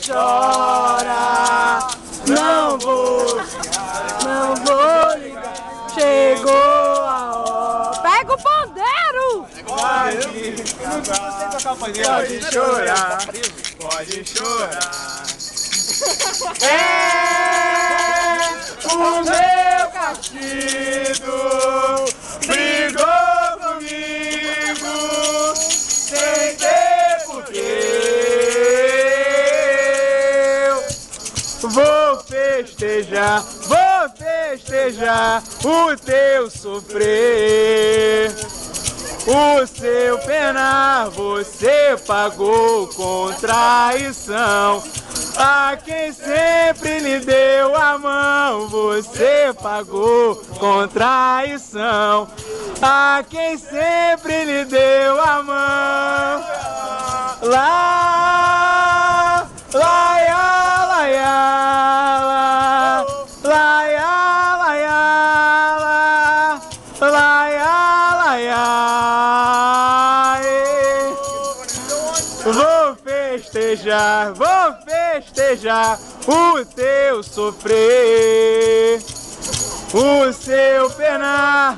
chora, não vou ligar. Chegou a hora. Pega o pandeiro! Pode chorar, pode chorar. É o meu castigo, brigou comigo, sem ter porquê. Vou festejar o teu sofrer. O seu penar você pagou com traição. A quem sempre lhe deu a mão você pagou com traição. A quem sempre lhe deu a mão. Lá, lá, lá, lá, lá, lá, vou festejar o teu sofrer, o seu penar.